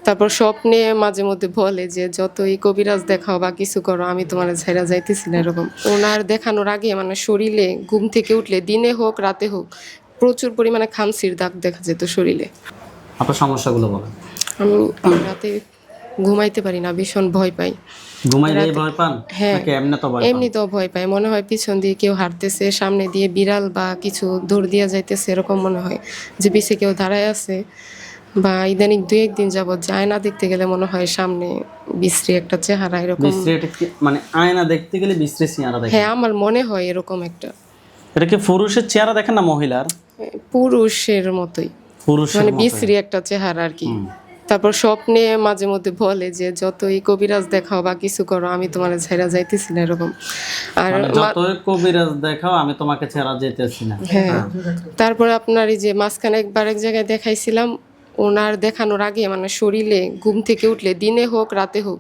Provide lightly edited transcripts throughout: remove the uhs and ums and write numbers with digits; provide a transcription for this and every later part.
তারপর স্বপ্নে মাঝে মধ্যে বলে যে যতই কবিরাজ দেখাও বা কিছু করো আমি তোমার ছেড়ে যাইতেছি না, এরকম। ওনার দেখানোর আগে মানে শরীরে ঘুম থেকে উঠলে দিনে হোক রাতে হোক প্রচুর পরিমাণে খামসির দাগ দেখা যেত শরীরে। আপনার সমস্যাগুলো বলেন। আমি রাতে ঘুমাইতে পারি না, ভীষণ ভয় পাই। ঘুমাইলে রাতে ভয় পান হ্যাঁ, নাকি এমনি তো ভয় পান? এমনিতেও ভয় পাই। মনে হয় পিছন দিয়ে কেউ হাঁটতেছে, সামনে দিয়ে বিড়াল বা কিছু দৌড় দিয়া যাইতেছে, এরকম মনে হয় যে পিছে কেউ দাঁড়ায় আছে। বা ইদানিং ২-১ দিন যাবৎ যে আয়না দেখতে গেলে মনে হয় সামনে বিশ্রী একটা চেহারা, এরকম। বিশ্রী এটা কি মানে আয়না দেখতে গেলে বিশ্রী চেহারা দেখেন? হ্যাঁ, আমার মনে হয় এরকম একটা। এটা কি পুরুষের চেহারা দেখেন না মহিলার? পুরুষের মতোই, পুরুষের মানে মতো। বিশ্রী একটা চেহারা আর কি। তারপর স্বপ্নে মাঝে মধ্যে বলে যে যতই কবিরাজ দেখাও বা কিছু করো আমি তোমার ছেড়ে যাইতেছি না, এরকম। আর মানে যতই কবিরাজ দেখাও আমি তোমাকে ছেড়ে যেতেছি না। হ্যাঁ, তারপরে আপনার এই যে মাঝখানে একবার এক জায়গায় দেখাইছিলাম, ওনার দেখানোর আগে মানে শরীরে ঘুম থেকে উঠলে দিনে হোক রাতে হোক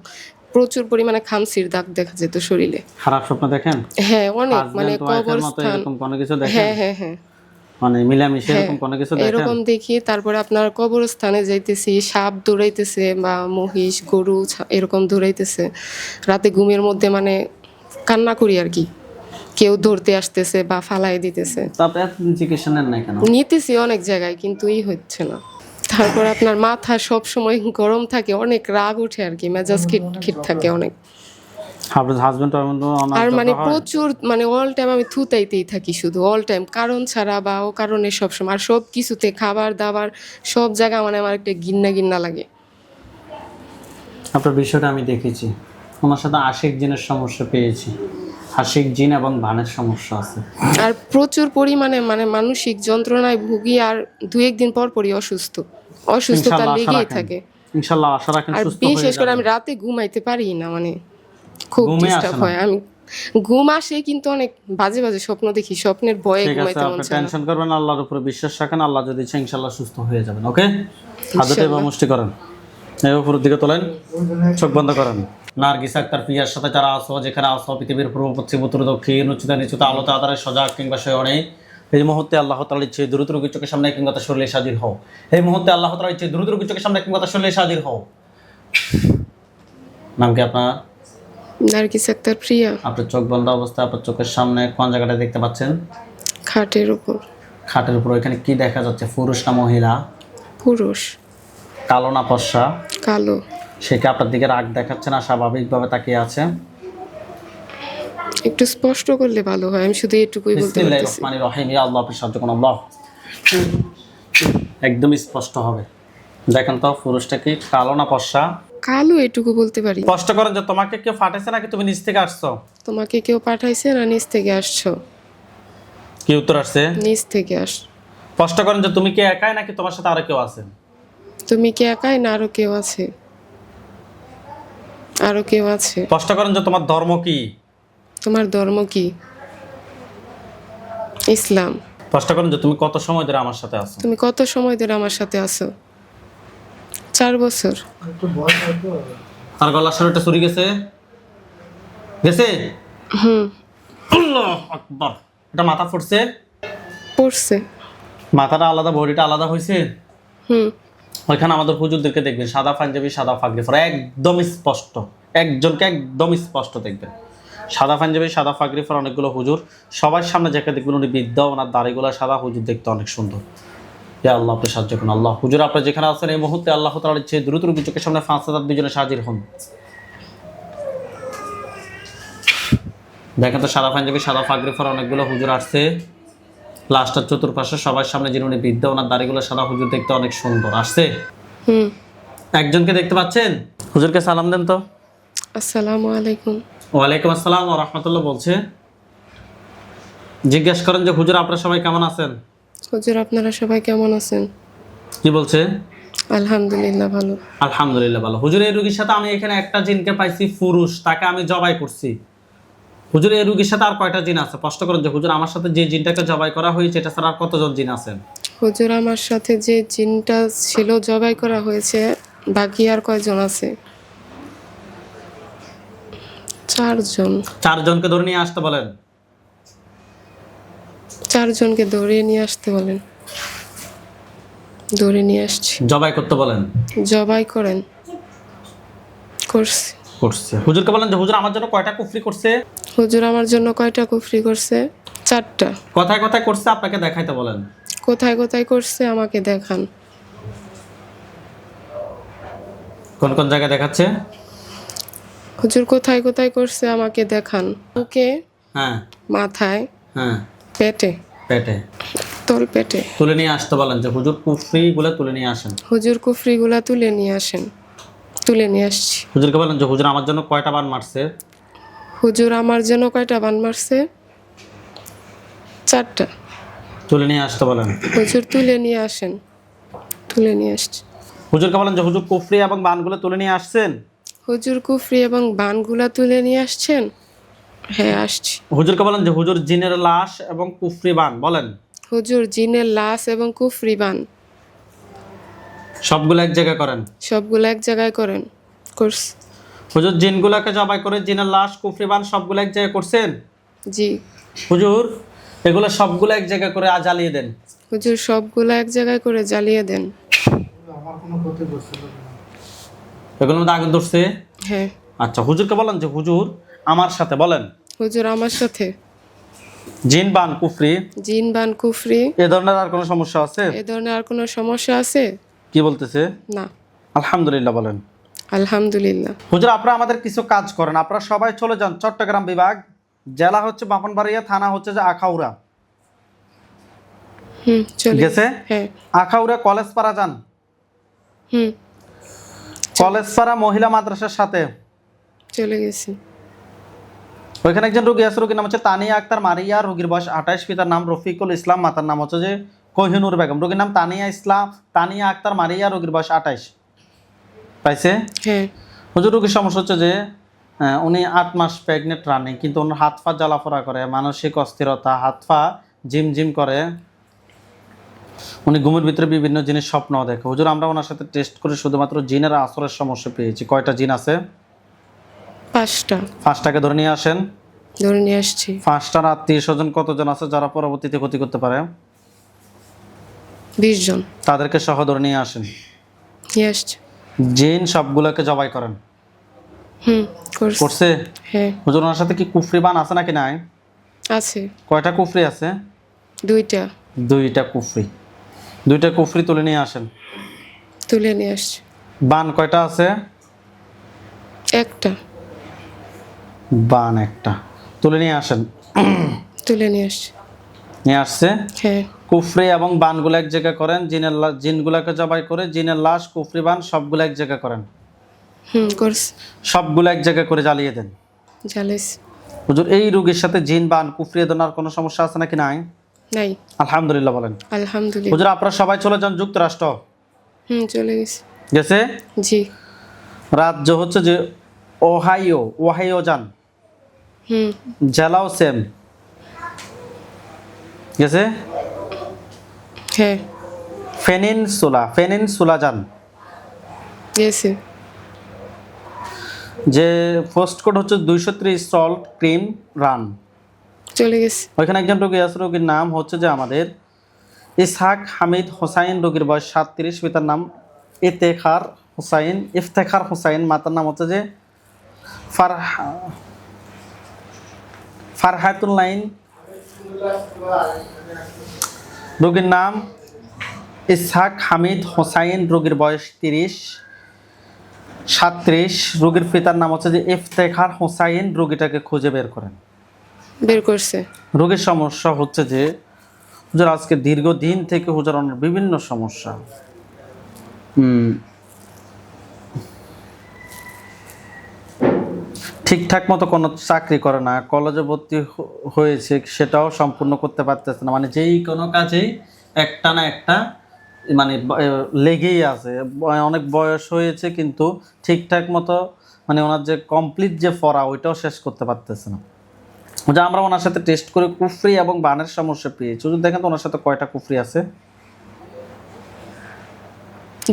প্রচুর পরিমাণে খামসির দাগ দেখা যেত শরীরে। খারাপ স্বপ্ন দেখেন? হ্যাঁ, অনেক, মানে হাজবেন্ড ওয়াইফের মতো কবরস্থান। এরকম কোনো কিছু দেখেন? হ্যাঁ হ্যাঁ হ্যাঁ মানে মিলামিশা হ্যাঁ, এরকম কোনো কিছু দেখেন? এরকম দেখি। তারপরে আপনার কবরস্থানে যাইতেছি, সাপ দৌড়াইতেছে বা মহিষ গরু এরকম দৌড়াইতেছে রাতে ঘুমের মধ্যে, মানে কান্না করি আর কি। কেউ ধরতে আসতেছে বা ফালাই দিতেছে। তারপরে এতদিন চিকিৎসা নেন না কেন? নিতেছি অনেক জায়গায়, কিন্তু হচ্ছে না। তারপর আপনার মাথা সব সময় গরম থাকে, অনেক রাগ ওঠে আর কি, মেজাজ খিটখিট থাকে অনেক। আপনার হাজবেন্ড আর মানে প্রচুর, মানে অল টাইম আমি থুতাইতেই থাকি, শুধু অল টাইম, কারণ ছাড়া বা ও কারণে সবসময়। আর সব কিছুতে, খাবার দাবার সব জায়গা মানে আমার একটা ঘিন্না ঘিন্না লাগে। আপনার বিষয়টা আমি দেখেছি, ওনার সাথে আশিক জিনের সমস্যা পেয়েছি। আশিক জিন এবং ভানের সমস্যা আছে। আর প্রচুর পরিমাণে মানে মানসিক যন্ত্রণায় ভুগি, আর ২-১ দিন পর পরই অসুস্থতা ইনশাআল্লাহ আশা লেগেই রাখেন। থাকে। ইনশাআল্লাহ আশা রাখেন আর সুস্থ হয়ে বিশেষ করে যাবেন। আমি রাতে ঘুমাইতে পারি না, মানে খুব ঘুমে আসে ডিস্টার্ব না? হয়। আমি ঘুম আসে কিন্তু অনেক বাজে বাজে স্বপ্ন দেখি, স্বপ্নের ভয়ে ঠিক আছে, ঘুমাইতে মন আপনি চায় না। টেনশন করবেন না, আল্লাহর উপরে বিশ্বাস রাখেন। আল্লাহ যদি ইচ্ছা ইনশাআল্লাহ সুস্থ হয়ে যাবেন। ওকে, হাতে বা মুষ্টি করেন, এই উপরের দিকে তোলেন, চোখ বন্ধ করেন। নার্গিস আক্তার প্রিয়ার সাথে যারা আসো, যেখানে আসো, পৃথিবীর পূর্ব পশ্চিম উত্তর দক্ষিণ উচ্চতা নিচুতা আলোতে আধারে সজাগ কিংবা শয়নে, এই মুহূর্তে আল্লাহ তাআলার ইচ্ছে দ্রুত রোগীর চোখের সামনে কিংবা তার শরীরে হাজির হও। এই মুহূর্তে আল্লাহ তাআলার ইচ্ছে দ্রুত রোগীর চোখের সামনে কিংবা তার শরীরে হাজির হও। নাম কি আপনার? নার্গিস আক্তার প্রিয়া। আপনার চোখ বন্ধ অবস্থায় আপনার চোখের সামনে কোন জায়গাটা দেখতে পাচ্ছেন? খাটের উপর। খাটের উপর। ওইখানে কি দেখা যাচ্ছে, পুরুষ না মহিলা? পুরুষ। কালো না ফর্সা? কালো। সে কি আপনার দিকে রাগ দেখাচ্ছে না স্বাভাবিকভাবে তাকিয়ে আছে? একটু স্পষ্ট করলে ভালো হয়, আমি শুধু এটুকুই বলতে বিসমিল্লাহির পারতেছি। রহমানির রহিম। ইয়া আল্লাহ, আপনি সাহায্য করুন আল্লাহ। একদম স্পষ্ট হবে। দেখেন তো পুরুষটা কি কালো না ফর্সা? কালো, এটুকু বলতে পারি। স্পষ্ট করেন যে তোমাকে কেউ ফাটাইছে নাকি তুমি নিচ থেকে আসছো? তোমাকে কেউ পাঠাইছে না নিচ থেকে আসছো? কি উত্তর আসছে? নিচ থেকে আস। স্পষ্ট করেন যে তুমি কি একাই নাকি তোমার সাথে আরো কেউ আছে? তুমি কি একাই না আরো কেউ আছে? আরো কেউ আছে। স্পষ্ট করেন যে তোমার ধর্ম কি? তোমার ধর্ম কি? ইসলাম। স্পষ্ট করেন যে তুমি কত সময় ধরে আমার সাথে আছো? তুমি কত সময় ধরে আমার সাথে আছো? 4 বছর। তার গলার শরীরটা চুরি গেছে? গেছে? আল্লাহু আকবার। এটা মাথা ফুটছে? পড়ছে। মাথাটা আলাদা, বডিটা আলাদা হয়েছে? হুম। ওইখানে আমাদের হুজুরদেরকে দেখবেন, সাদা পাঞ্জাবি সাদা পাগড়ি পরা, একদম স্পষ্ট, একজনকে একদম স্পষ্ট দেখবেন। সাদা পাঞ্জাবি সাদা পাগড়ি পরা অনেকগুলো হুজুর, সবার সামনে যাকে দেখবেন উনি বৃদ্ধ, ওনার দাড়িগুলো সাদা, হুজুর দেখতে অনেক সুন্দর। ইয়া আল্লাহ, আপনি সাহায্য করুন আল্লাহ। হুজুর আপনি যেখানে আছেন এই মুহূর্তে আল্লাহ তাআলার ইচ্ছে দ্রুত রোগীর চোখের সামনে 5,000 দুজনে হাজির হন। দেখেন তো সাদা পাঞ্জাবি সাদা পাগড়ি পরা অনেকগুলো হুজুর আসছে। লাস্টের চতুর্পাশে সবার সামনে যিনি উনি বৃদ্ধ, ওনার দাড়িগুলো সাদা, হুজুর দেখতে অনেক সুন্দর আসছে। হুম। একজনকে দেখতে পাচ্ছেন? হুজুরকে সালাম দেন তো। আসসালামু আলাইকুম। ওয়ালাইকুম আসসালাম ওয়া রাহমাতুল্লাহ বলছে। জিজ্ঞেস করেন যে হুজুর আপনারা সবাই কেমন আছেন? হুজুর আপনারা সবাই কেমন আছেন? কি বলছে? আলহামদুলিল্লাহ ভালো। আলহামদুলিল্লাহ ভালো। হুজুর এই রোগীর সাথে আমি এখানে একটা জিনকে পাইছি পুরুষ, তাকে আমি জবাই করছি। হুজুর এই রোগীর সাথে আর কয়টা জিন আছে? স্পষ্ট করেন যে হুজুর আমার সাথে যে জিনটাকে জবাই করা হয়েছে এটা ছাড়া আর কতজন জিন আছেন? হুজুর আমার সাথে যে জিনটা ছিল জবাই করা হয়েছে, বাকি আর কয়জন আছে? 4 জন। 4 জনকে ধরে নিয়ে আসতে বলেন। 4 জনকে ধরে নিয়ে আসতে বলেন। ধরে নিয়ে আসছি। জবাই করতে বলেন। জবাই করেন। করছে। করছে। হুজুরকে বলেন যে হুজুর আমার জন্য কয়টা কুফরি করছে? হুজুর আমার জন্য কয়টা কুফরি করছে? 4টা। কথায় কথায় করছে, আপনাকে দেখাইতে বলেন। কোথায় কোথায় করছে আমাকে দেখান। কোন কোন জায়গায় দেখাচ্ছে? হুজুর কোথায় কোথায় করছে আমাকে দেখান। বুকে, হ্যাঁ মাথায়, হ্যাঁ, পেটে, পেটে। তল পেটে। তুলে নিয়ে আসতে বলেন যে হুজুর কুফরি গুলো তুলে নিয়ে আসেন। হুজুর কুফরিগুলা তুলে নিয়ে আসেন। তুলে নিয়ে আসছি। হুজুরকে বলেন যে হুজুর আমার জন্য কয়টা বান মারছে? হুজুর আমার জন্য কয়টা বান মারছে? 4টা। তুলে নিয়ে আসতে বলেন। হুজুর তুলে নিয়ে আসেন। তুলে নিয়ে আসছি। হুজুরকে বলেন যে হুজুর কুফরি এবং বানগুলো তুলে নিয়ে আসছেন। হুজুর কুফরি এবং বানগুলা তুলে নিয়ে আসছেন? হ্যাঁ, আসছি। হুজুরকে বলেন যে হুজুর জিনের লাশ এবং কুফরি বান বলেন। হুজুর জিনের লাশ এবং কুফরি বান সবগুলো এক জায়গায় করেন। সবগুলো এক জায়গায় করেন। করছি। হুজুর জিনগুলোকে জবাই করে জিনের লাশ কুফরি বান সবগুলো এক জায়গায় করছেন। জি। হুজুর এগুলো সবগুলো এক জায়গায় করে জ্বালিয়ে দেন। হুজুর সবগুলো এক জায়গায় করে জ্বালিয়ে দেন। এগুলোর মধ্যে আগুন ধরছে। হ্যাঁ। আচ্ছা, হুজুরকে বলেন যে হুজুর আমার সাথে বলেন হুজুর আমার সাথে জিন বান কুফরি জিন বান কুফরি এ ধরনের আর কোনো সমস্যা আছে? এ ধরনের আর কোনো সমস্যা আছে? কি বলতেছে? না। আলহামদুলিল্লাহ বলেন। আলহামদুলিল্লাহ। হুজুর আপনারা আমাদের কিছু কাজ করেন, আপনারা সবাই চলে যান চট্টগ্রাম বিভাগ, জেলা হচ্ছে ব্রাহ্মণবাড়িয়া, থানা হচ্ছে যে আখাউড়া। চলে গেছে? হ্যাঁ। আখাউড়া কলেজ পাড়া যান। হুম কলেজ পাড়া মহিলা মাদ্রাসার সাথে চলে গেছি। ওইখানে একজন রোগী আছে, রোগীর নাম হচ্ছে তানিয়া আক্তার মারিয়া, রোগীর বয়স 28, পিতার নাম রফিকুল ইসলাম, মাতার নাম হচ্ছে যে কোহিনুর বেগম। রোগীর নাম তানিয়া আক্তার মারিয়া, রোগীর বয়স 28। পাইছে? হ্যাঁ। হুজুর রোগীর সমস্যা হচ্ছে যে উনি 8 মাস প্রেগনেন্ট রানিং, কিন্তু ওনার হাত পা জ্বালাফোড়া করে, মানসিক অস্থিরতা, হাত পা জিম করে, উনি ঘুমের ভিতরে বিভিন্ন জিনিস স্বপ্ন দেখে। হুজুর আমরা ওনার সাথে টেস্ট করে শুধুমাত্র জিনের আসরের সমস্যা পেয়েছি। কয়টা জিন আছে? 5টা। 5টাকে ধরে নিয়ে আসেন। ধরে নিয়ে আসছি। 5টার আত্মীয় স্বজন কতজন আছে যারা পরবর্তীতে ক্ষতি করতে পারে? 20 জন। তাদেরকে সহ ধরে নিয়ে আসেন। নিয়ে আসছি। জিন সবগুলোকে জবাই করেন। করছে? হ্যাঁ। হুজুর ওনার সাথে কি কুফরি বান আছে নাকি নাই? আছে। কয়টা কুফরি আছে? 2টা। 2টা কুফরি। 2টা কুফরি তুলে নিয়ে আসেন। তুলে নিয়ে আসছি। বান কয়টা আছে? 1টা। বান 1টা। তুলে নিয়ে আসেন। তুলে নিয়ে আসছি। নিয়ে আসছে। হ্যাঁ। কুফরি এবং বানগুলো এক জায়গায় করেন, জিনগুলোকে জবাই করে জিনের লাশ কুফরি বান সবগুলো এক জায়গায় করেন। করছি। সবগুলো এক জায়গায় করে জ্বালিয়ে দেন। জ্বালাইছি। হুজুর এই রোগীর সাথে জিন বান কুফরি এ ধরনের কোনো সমস্যা আছে নাকি নাই? নাই। আলহামদুলিল্লাহ বলেন। আলহামদুলিল্লাহ। হুজুর আপনারা সবাই চলে যান যুক্তরাষ্ট্র। চলে গেছি। গেছে? জি। রাজ্য হচ্ছে যে ওহাইও যান। জেলাও সেম। গেছে? হ্যাঁ। ফেনিনসুলা যান। গেছি। যে পোস্ট কোড হচ্ছে 230 সল্ট ক্রিম রান। চলে গেছি। ওইখানে একজন রোগী আছে, রোগীর নাম হচ্ছে যে আমাদের ইসহাক হামিদ হোসাইন, রোগীর বয়স 37, পিতার নাম ইফতেখার হোসাইন, মাতার নাম হচ্ছে যে ফারহাতুল্লাইন। রোগীর নাম ইসহাক হামিদ হোসাইন, রোগীর বয়স 37, রোগীর পিতার নাম হচ্ছে যে ইফতেখার হোসাইন। রোগীটাকে খুঁজে বের করেন। বের করছে। রোগীর সমস্যা হচ্ছে যে হুজুর আজকে দীর্ঘদিন থেকে হুজুর অনেক বিভিন্ন সমস্যা, ঠিকঠাক মতো কোনো চাকরি করে না, কলেজে ভর্তি হয়েছে সেটাও সম্পূর্ণ করতে পারতেছে না, মানে যেই কোনো কাজেই একটা না একটা মানে লেগেই আছে। অনেক বয়স হয়েছে কিন্তু ঠিকঠাক মতো মানে ওনার যে কমপ্লিট যে পড়া ওইটাও শেষ করতে পারতেছে না। যে আমরা ওনার সাথে টেস্ট করে কুফরি এবং বানের সমস্যা পেয়েছি। যদি দেখেন তো ওনার সাথে কয়টা কুফরি আছে?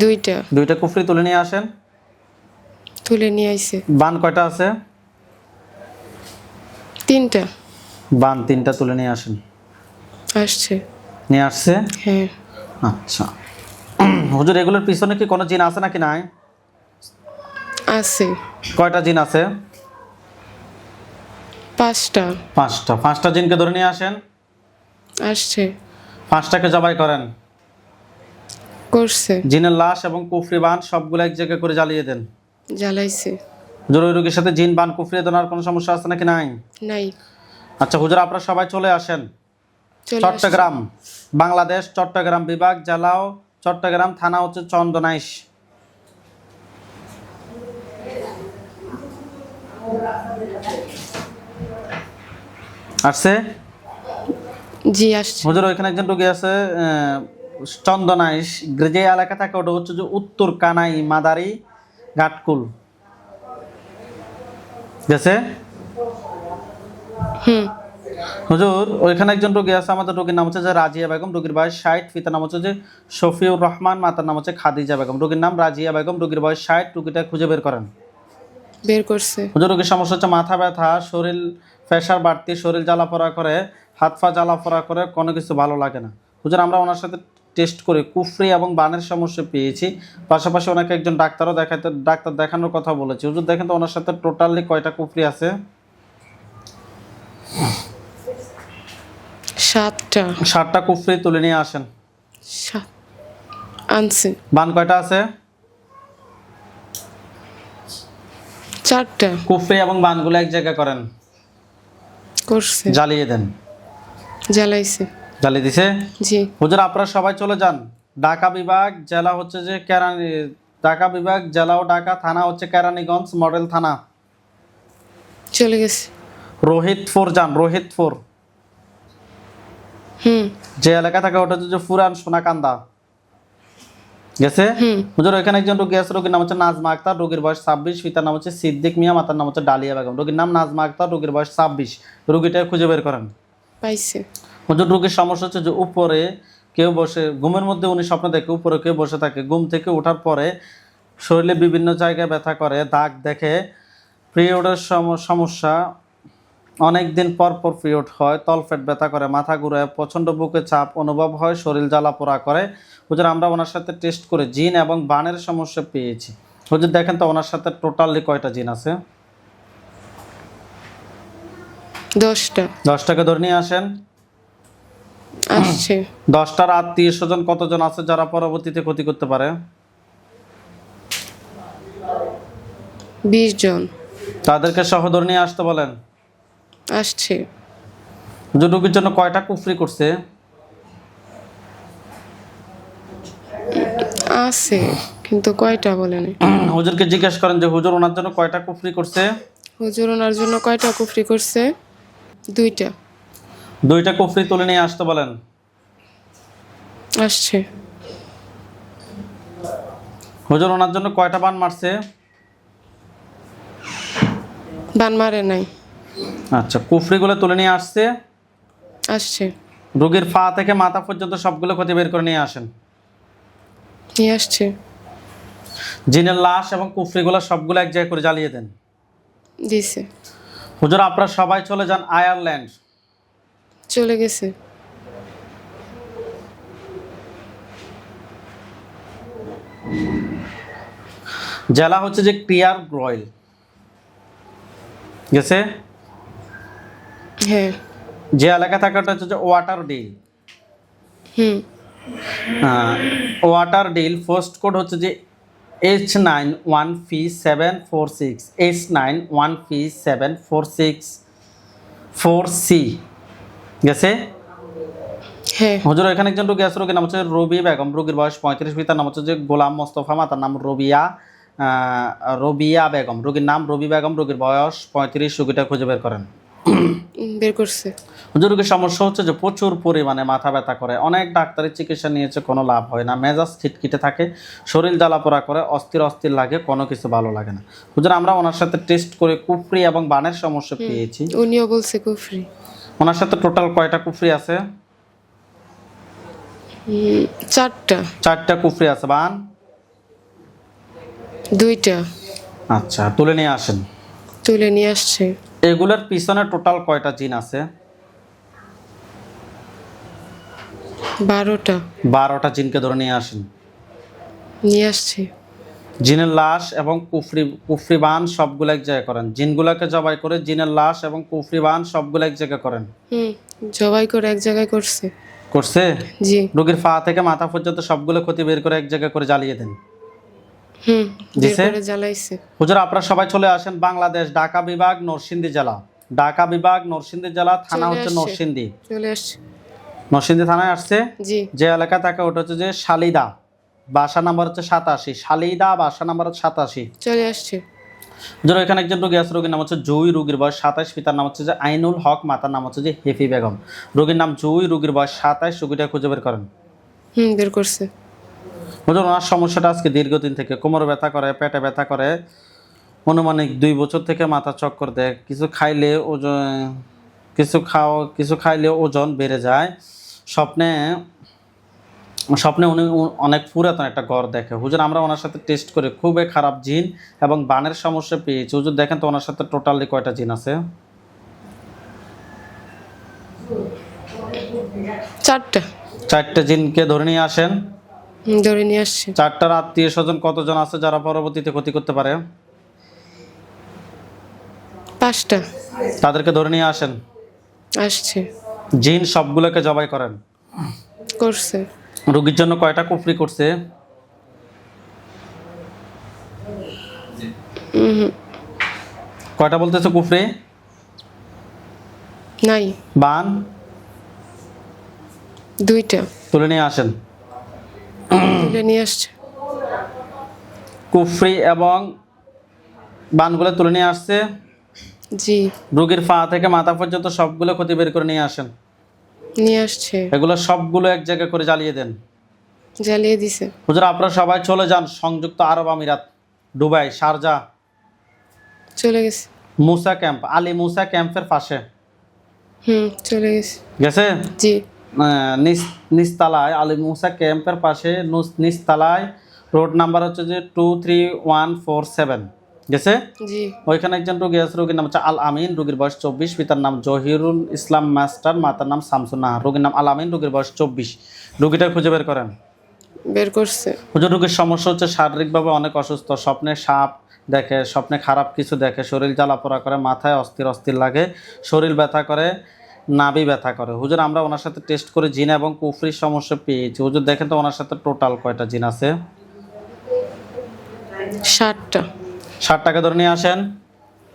2টা। 2টা কুফরি তুলে নিয়ে আসেন। তুলে নিয়ে আইছে। বান কয়টা আছে? 3টা। বান 3টা তুলে নিয়ে আসেন। আসছে। নিয়ে আসছে? হ্যাঁ। আচ্ছা হুজুর এগুলোর পিছনে কি কোনো জিন আছে নাকি নাই? আছে কয়টা জিন আছে? 5টা। 5টা জিনকে ধরে নিয়ে আসেন। আসছে। 5টাকে জবাই করেন। করছে। জিনের লাশ এবং কুফরি বান সবগুলো এক জায়গায় করে জ্বালিয়ে দেন। জ্বালাইছে। হুজুর ওই রোগীর সাথে জিন বান কুফরি দেওয়ার কোনো সমস্যা আছে নাকি নাই? নাই। আচ্ছা হুজুর আপনারা সবাই চলে আসেন। চলে আসছে। চট্টগ্রাম, বাংলাদেশ, চট্টগ্রাম বিভাগ, জেলাও চট্টগ্রাম, থানা হচ্ছে চন্দনাইশ। আসছে? জি আসছে। হুজুর ওইখানে একজন রোগী আছে চন্দনাইশ, যে এলাকা থাকে ওটা হচ্ছে যে উত্তর কানাই মাদারি ঘাটকুল গেছে। হুম। হুজুর ওইখানে একজন রোগী আছে, আমাদের রোগীর নাম হচ্ছে যে রাজিয়া বেগম, রোগীর বয়স 60, পিতার নাম হচ্ছে যে শফিউর রহমান, মাতার নাম হচ্ছে খাদিজা বেগম, রোগীর নাম রাজিয়া বেগম, রোগীর বয়স 60, রোগীটা খুঁজে বের করেন। বের করছে। হুজুর রোগীর সমস্যা হচ্ছে মাথা ব্যথা, শরীর প্রেশার বাড়তি, শরীর জ্বালাপোড়া করে, হাত পা জ্বালাপোড়া করে, কোনো কিছু ভালো লাগে না। হুজুর আমরা ওনার সাথে টেস্ট করে কুফরি এবং বানের সমস্যা পেয়েছি, পাশাপাশি ওনাকে একজন ডাক্তারও ডাক্তার দেখানোর কথা বলেছি। হুজুর দেখেন তো ওনার সাথে টোটালি কয়টা কুফরি আছে? 7টা। 7টা কুফরি তুলে নিয়ে আসেন। আনছে। বান কয়টা আছে? 4টা। কুফরি এবং বানগুলো এক জায়গা করেন, করছে। জ্বালিয়ে দেন। জ্বালাইছে। জ্বালিয়ে দিছে। জি। হুজুর আপনারা সবাই চলে যান। ঢাকা বিভাগ, জেলা হচ্ছে যে ঢাকা বিভাগ, জেলা ও ঢাকা, থানা হচ্ছে কেরানীগঞ্জ মডেল থানা। চলে গেছে। রোহিতপুর যান, রোহিতপুর। হুম। যে এলাকা থাকে ওটা হচ্ছে যে পুরান সোনাকান্দা গেছে। হুম। হুজুর ওইখানে একজন রোগী আছে, রোগীর নাম হচ্ছে নাজমা আক্তার, রোগীর বয়স 26, পিতার নাম হচ্ছে সিদ্দিক মিয়া, মাতার নাম হচ্ছে ডালিয়া বেগম, রোগীর নাম নাজমা আক্তার, রোগীর বয়স 26, রোগীটা খুঁজে বের করেন। পাইছে। হুজুর রোগীর সমস্যা হচ্ছে যে উপরে কেউ বসে, ঘুমের মধ্যে উনি স্বপ্ন দেখে উপরে কেউ বসে থাকে, ঘুম থেকে ওঠার পরে শরীরে বিভিন্ন জায়গায় ব্যথা করে, দাগ দেখে, পিরিয়ডের সমস্যা, অনেক দিন পর পর পিরিয়ড হয়, তলপেট ব্যথা করে, মাথা ঘুরায়, প্রচণ্ড বুকে চাপ অনুভব হয়, শরীর জ্বালা পোড়া করে। হুজুর আমরা ওনার সাথে টেস্ট করে জিন এবং বানের সমস্যা পেয়েছি। হুজুর দেখেন তো ওনার সাথে টোটালি কয়টা জিন আছে? 10টা। 10টাকে ধরে নিয়ে আসেন। আসছে। 10টার আত্মীয় স্বজন কতজন আছে যারা পরবর্তীতে ক্ষতি করতে পারে? 20 জন। তাদেরকে সহ ধরে নিয়ে আসতে বলেন। আসছে। হুজুর রোগীর জন্য কয়টা কুফরি করছে? আছে কিন্তু কয়টা বলেন। হুজুরকে জিজ্ঞেস করেন যে হুজুর ওনার জন্য কয়টা কুফরি করছে? হুজুর ওনার জন্য কয়টা কুফরি করছে? 2টা। 2টা কুফরি তুলে নিয়ে আসতে বলেন। আসছে। হুজুর ওনার জন্য কয়টা বান মারছে? বান মারে নাই। আচ্ছা কুফরিগুলো তুলে নিয়ে আসছে। আসছে। রোগীর পা থেকে মাথা পর্যন্ত সবগুলো ক্ষতি বের করে নিয়ে আসেন। নিয়ে আসছে। জিনের লাশ এবং কুফরিগুলো সবগুলো এক জায়গায় করে জ্বালিয়ে দেন। দিছে। হুজুর আপনারা সবাই চলে যান আয়ারল্যান্ড। চলে গেছে। জেলা হচ্ছে যে ক্লিয়ার গ্রয়েল গেছে। হ্যাঁ। যে এলাকা থাকাটা হচ্ছে যে ওয়াটার ডিল। হুম। ওয়াটার ডিল পোস্ট কোড হচ্ছে যে H91P746, H91P746 4C গেছে। হ্যাঁ। হুজুর এখানে একজন রোগী আছে, রোগীর নাম হচ্ছে রবি বেগম, রোগীর বয়স 35, পিতার নাম হচ্ছে যে গোলাম মোস্তফা, মাতার নাম রবিয়া বেগম, রোগীর নাম রবি বেগম, রোগীর বয়স 35, রোগীটা খুঁজে বের করেন। বের করছে। হুজুর রোগীর সমস্যা হচ্ছে যে প্রচুর পরিমাণে মাথা ব্যথা করে, অনেক ডাক্তারের চিকিৎসা নিয়েছে, কোনো লাভ হয় না, মেজাজ খিটখিটে থাকে, শরীর জ্বালাপোড়া করে, অস্থির অস্থির লাগে, কোনো কিছু ভালো লাগে না। হুজুর আমরা ওনার সাথে টেস্ট করে কুফরি এবং বানের সমস্যা পেয়েছি। উনিও বলছে কুফরি। ওনার সাথে টোটাল কয়টা কুফরি আছে? 4টা। 4টা কুফরি আছে। বান? 2টা। আচ্ছা তুলে নিয়ে আসেন। তুলে নিয়ে আসছে। এগুলোর পিছনে টোটাল কয়টা জিন আছে? 12টা। 12টা জিনকে ধরে নিয়ে আসেন। নিয়ে আসছে। জিনের লাশ এবং কুফরি বান সবগুলো এক জায়গায় করেন। জিনগুলোকে জবাই করে জিনের লাশ এবং কুফরি বান সবগুলো এক জায়গায় করেন। জবাই করে এক জায়গায় করছে। করছে? জি। রোগীর পা থেকে মাথা পর্যন্ত সবগুলো ক্ষতি বের করে এক জায়গায় করে জ্বালিয়ে দেন। বের করে জ্বালাইছে। হুজুর আপনারা সবাই চলে আসেন বাংলাদেশ, ঢাকা বিভাগ, নরসিংদী জেলা। ঢাকা বিভাগ, নরসিংদী জেলা, থানা হচ্ছে নরসিংদী। চলে আসছে। নরসিংদী থানায় আসছে। জি। যে এলাকা থাকে ওটা হচ্ছে যে শালিদা, বাসা নাম্বার হচ্ছে 87। শালিদা, বাসা নাম্বার হচ্ছে 87। চলে আসছে। হুজুর এখানে একজন রোগী আছে, রোগীর নাম হচ্ছে জুই, রোগীর বয়স 27, পিতার নাম হচ্ছে যে আইনুল হক, মাতার নাম হচ্ছে যে হেফি বেগম। রোগীর নাম জুই, রোগীর বয়স 27, রোগীটা খুঁজে বের করেন। বের করছে। হুজুর ওনার সমস্যাটা আজকে দীর্ঘদিন থেকে কোমরে ব্যথা করে, পেটে ব্যথা করে, অনুমানিক 2 বছর থেকে মাথা চক্কর দেয়, কিছু খাইলে ওজন বেড়ে যায়। স্বপ্নে উনি অনেক পুরাতন একটা ঘর দেখে। হুজুর আমরা ওনার সাথে টেস্ট করে খুবই খারাপ জিন এবং বানের সমস্যা পেয়েছি। হুজুর দেখেন তো ওনার সাথে টোটালি কয়টা জিন আছে? 4টা জিনকে ধরে নিয়ে আসেন। ধরে নিয়ে আসছে। 4টার আত্মীয় স্বজন কতজন আছে যারা পরবর্তীতে ক্ষতি করতে পারে? 5টা। তাদেরকে ধরে নিয়ে আসেন। আসছে। জিন সবগুলোকে জবাই করেন। করছে। রোগীর জন্য কয়টা কুফরি করছে? কয়টা বলতেছে কুফরি? নাই। বান? 2টা। তুলে নিয়ে আসেন। তুলে নিয়ে আসছে। কুফরি এবং বানগুলো তুলে নিয়ে আসছে। জি। রোগীর পা থেকে মাথা পর্যন্ত সবগুলো ক্ষতি বের করে নিয়ে আসেন। নিয়ে আসছে। এগুলো সবগুলো এক জায়গায় করে জ্বালিয়ে দেন। জ্বালিয়ে দিছে। হুজুর আপনারা সবাই চলে যান সংযুক্ত আরব আমিরাত, দুবাই, শারজা। চলে গেছে। মুসা ক্যাম্প, আলী মুসা ক্যাম্পের পাশে। চলে গেছে। গেছে? জি। নিচতলায়, আলী মুসা ক্যাম্পের পাশে নিচতলায়, রোড নাম্বার হচ্ছে যে 23147। গেছে? জি। ওইখানে একজন রোগী আছে, রোগীর নাম হচ্ছে আল আমিন, রোগীর বয়স 24, পিতার নাম জহিরুল ইসলাম মাস্টার, মাতার নাম শামসুন নাহার। রোগীর নাম আল আমিন, রোগীর বয়স 24। রোগীটা খুঁজে বের করেন। বের করছে। হুজুর রোগীর সমস্যা হচ্ছে শারীরিকভাবে অনেক অসুস্থ, স্বপ্নে সাপ দেখে, স্বপ্নে খারাপ কিছু দেখে, শরীর জ্বালাপোড়া করে, মাথায় অস্থির লাগে, শরীর ব্যথা করে, নাভি ব্যথা করে। হুজুর আমরা ওনার সাথে টেস্ট করে জিন এবং কুফরির সমস্যা পেয়েছি। হুজুর দেখেন তো ওনার সাথে টোটাল কয়টা জিন আছে? 7টা। 60টাকে ধরে নিয়ে আসেন।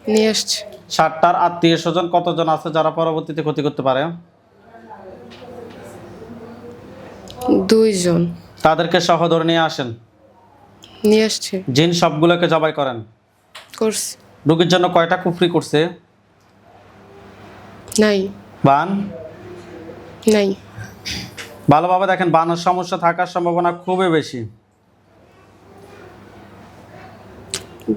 নিয়ে আসছে। 60টার আত্মীয় স্বজন কতজন আছে যারা পরবর্তীতে ক্ষতি করতে পারে? 2 জন। তাদেরকে সহ ধরে নিয়ে আসেন। নিয়ে আসছে। জিন সবগুলোকে জবাই করেন। করছে। রোগীর জন্য কয়টা কুফরি করছে? নাই। বান? নাই। ভালোভাবে দেখেন, বানের সমস্যা থাকার সম্ভাবনা খুবই বেশি।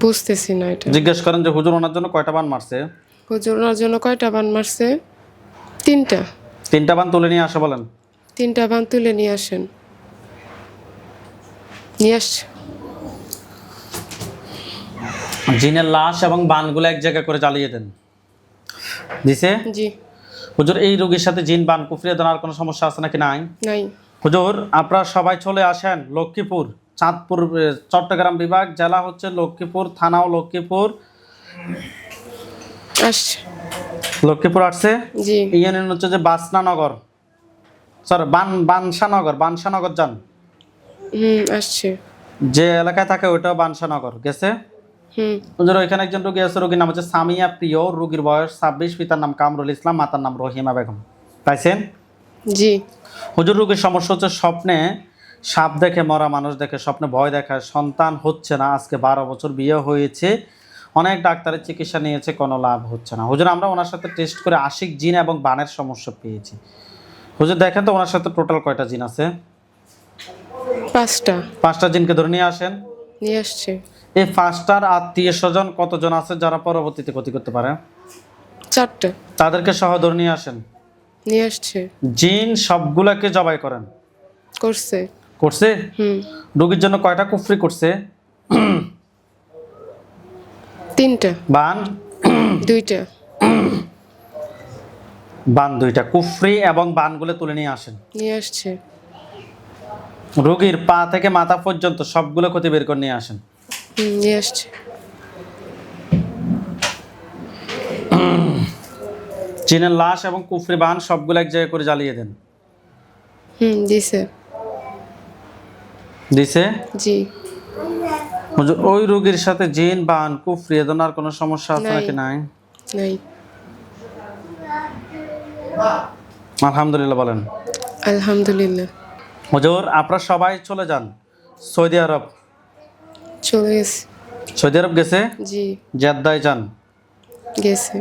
বুঝতেছি না এটা। জিজ্ঞেস করেন যে হুজুর ওনার জন্য কয়টা বান মারছে? হুজুর ওনার জন্য কয়টা বান মারছে? 3টা। 3টা বান তুলে নিয়ে আসে বলেন। 3টা বান তুলে নিয়ে আসেন। নিয়ে আসছে। জিনের লাশ এবং বানগুলো এক জায়গায় করে জ্বালিয়ে দেন। দিছে? জি। হুজুর এই রোগীর সাথে জিন বান কুফরিয়ে দেওয়ার কোনো সমস্যা আছে নাকি? নাই। নাই। হুজুর আপনারা সবাই চলে আসেন লক্ষ্মীপুর, চাঁদপুর, চট্টগ্রাম বিভাগ, জেলা হচ্ছে লক্ষ্মীপুর, থানাও লক্ষ্মীপুর। আসছে। লক্ষ্মীপুর আসছে। জি। ইউনিয়ন হচ্ছে যে বাসনানগর, সরি বানসানগর যান। আসছে। যে এলাকায় থাকে ওইটাও বানসানগর। গেছে? হুজুর ওইখানে একজন রোগী আছে, রোগীর নাম হচ্ছে সামিয়া প্রিয়, রোগীর বয়স 26, পিতার নাম কামরুল ইসলাম, মাতার নাম রহিমা বেগম। পাইছেন? জি। হুজুর রোগীর সমস্যা হচ্ছে স্বপ্নে সাপ দেখে, মরা মানুষ দেখে, স্বপ্নে ভয় দেখায়, সন্তান হচ্ছে না। আজকে 12 বছর বিয়ে হয়েছে, অনেক ডাক্তারের চিকিৎসা নিয়েছে, কোনো লাভ হচ্ছে না। হুজুর আমরা ওনার সাথে টেস্ট করে আশিক জিন এবং বানের সমস্যা পেয়েছি। হুজুর দেখেন তো ওনার সাথে টোটাল কয়টা জিন আছে? 5টা। 5টা জিনকে ধরে নিয়ে আসেন। নিয়ে আসছে। এই 5টার আত্মীয় স্বজন কতজন আছে যারা পরবর্তীতে ক্ষতি করতে পারে? 4টা। তাদেরকে সহ ধরে নিয়ে আসেন। নিয়ে আসছে। জিন সবগুলাকে জবাই করেন। করছে। করছে? রোগীর জন্য কয়টা কুফরি করছে? 3টা। বান? 2টা। বান 2টা। কুফরি এবং বানগুলো তুলে নিয়ে আসেন। নিয়ে আসছে। রোগীর পা থেকে মাথা পর্যন্ত সবগুলো ক্ষতি বের করে নিয়ে আসেন। নিয়ে আসছে। জিনের লাশ এবং কুফরি বান সবগুলো এক জায়গায় করে জ্বালিয়ে দেন। দিছে। দিছে? জি। হুজুর ওই রোগীর সাথে জিন বান কুফরি এ ধরনের কোনো সমস্যা আছে নাই। নাকি নাই? নাই। আলহামদুলিল্লাহ বলেন। আলহামদুলিল্লাহ। হুজুর আপনারা সবাই চলে যান সৌদি আরব। চলে গেছে। সৌদি আরব গেছে? জি। জেদ্দায় যান। গেছে।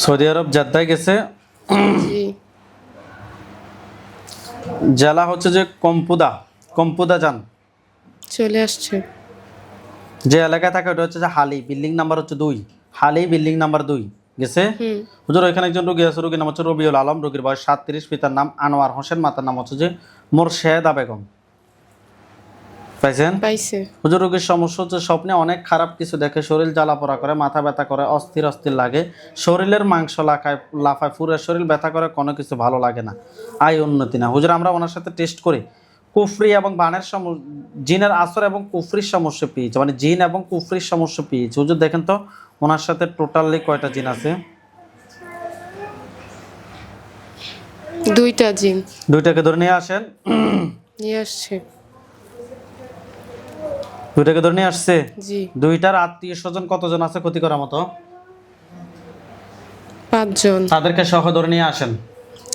সৌদি আরব জেদ্দায় গেছে। জি। জেলা হচ্ছে যে কম্পুদা যান। চলে আসছে। যে এলাকায় থাকে ওটা হচ্ছে যে হালি, বিল্ডিং নাম্বার হচ্ছে 2, হালি বিল্ডিং নাম্বার 2 গেছে। হুজুর ওইখানে একজন রোগী আছে, রোগীর নাম হচ্ছে রবিউল আলম, রোগীর বয়স 37, পিতার নাম আনোয়ার হোসেন, মাতার নাম হচ্ছে যে মোরশেদা বেগম। পাইছেন? পাইছে। হুজুর রোগীর সমস্যা হচ্ছে স্বপ্নে অনেক খারাপ কিছু দেখে, শরীর জ্বালাপোড়া করে, মাথা ব্যথা করে, অস্থির অস্থির লাগে, শরীরের মাংস লাফায়, পুরো শরীর ব্যথা করে, কোনো কিছু ভালো লাগে না, আয় উন্নতি না। হুজুর আমরা ওনার সাথে টেস্ট করি, কুফরি এবং বানের জিনের আসর এবং কুফরির সমস্যা পেয়েছে, মানে জিন এবং কুফরির সমস্যা পেয়েছে। হুজুর দেখেন তো ওনার সাথে টোটালি কয়টা জিন আছে? 2টা জিন। 2টাকে ধরে নিয়ে আসেন। নিয়ে আসছে। 2টাকে ধরে নিয়ে আসছে। জি। 2টার আত্মীয় স্বজন কতজন আছে ক্ষতি করার মতো? 5 জন। তাদেরকে সহ ধরে নিয়ে আসেন।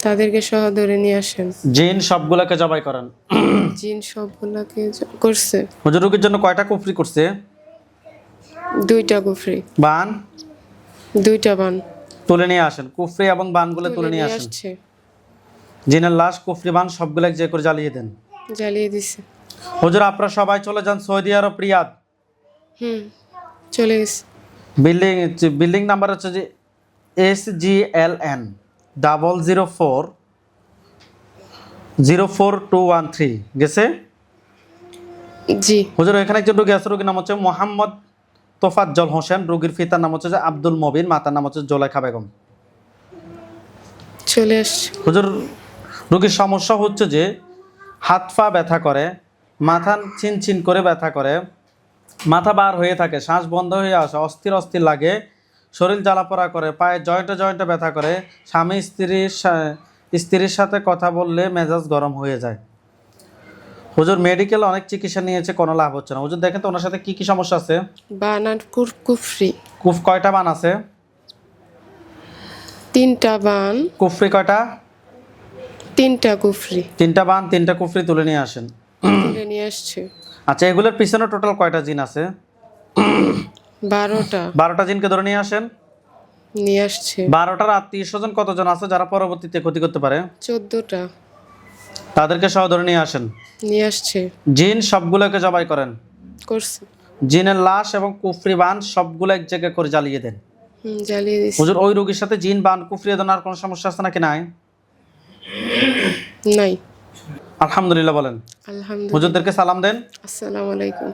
তাদেরকে সহ ধরে নিয়ে আসেন। জিন সবগুলোকে জবাই করেন। জিন সবগুলাকে করছে। হুজুর রোগীর জন্য কয়টা কুফরি করছে? 2টা কুফরি। বান 2টা বান। তুলে নিয়ে আসেন, কুফরি এবং বানগুলো তুলে নিয়ে আসেন। আসছে। জিনের লাশ কুফরি বান সবগুলো এক জায়গায় করে জ্বালিয়ে দেন। জ্বালিয়ে দিছে। হুজুর আপনারা সবাই চলে যান সৌদি আরব রিয়াদ। চলে গেছে। বিল্ডিং নাম্বার হচ্ছে যে SGLN 0040213 গেছে। জি। হুজুর এখানে একজন রোগী আছে, রোগীর নাম হচ্ছে মোহাম্মদ তোফাজ্জল হোসেন, রোগীর পিতার নাম হচ্ছে যে আব্দুল মবিন, মাতার নাম হচ্ছে জোলেখা বেগম। চলে আসছে। হুজুর রোগীর সমস্যা হচ্ছে যে হাত পা ব্যথা করে, মাথা চিনচিন করে ব্যথা করে, মাথা বার হয়ে থাকে, শ্বাস বন্ধ হয়ে আসে, অস্থির অস্থির লাগে, শরীর জ্বালাপোড়া করে, পায়ে জয়েন্টে ব্যথা করে, স্বামী স্ত্রীর সাথে কথা বললে মেজাজ গরম হয়ে যায়। হুজুর মেডিকেল অনেক চিকিৎসা নিয়েছে, কোনো লাভ হচ্ছে না। হুজুর দেখেন তো ওনার সাথে কি কি সমস্যা আছে? বান আর কুফরি। কয়টা বান আছে? 3টা বান। কুফরি কয়টা? 3টা কুফরি। 3টা বান 3টা কুফরি তুলে নিয়ে আসেন। তুলে নিয়ে আসছে। আচ্ছা এগুলোর পিছনে টোটাল কয়টা জিন আছে? 12টা। 12টা জিনকে ধরে নিয়ে আসেন। নিয়ে আসছে। 12টার আত্মীয় স্বজন কতজন আছে যারা পরবর্তীতে ক্ষতি করতে পারে? 14টা। তাদেরকে সহ ধরে নিয়ে আসেন। নিয়ে আসছে। জিন সবগুলোকে জবাই করেন। করছে। জিনের লাশ এবং কুফরি বান সবগুলো এক জায়গায় করে জ্বালিয়ে দেন। জ্বালিয়ে দিছে। হুজুর ওই রোগীর সাথে জিন বান কুফরি এ ধরনের কোনো সমস্যা আছে নাকি নাই? নাই। আলহামদুলিল্লাহ বলেন। আলহামদুলিল্লাহ। হুজুরদেরকে সালাম দেন। আসসালামু আলাইকুম।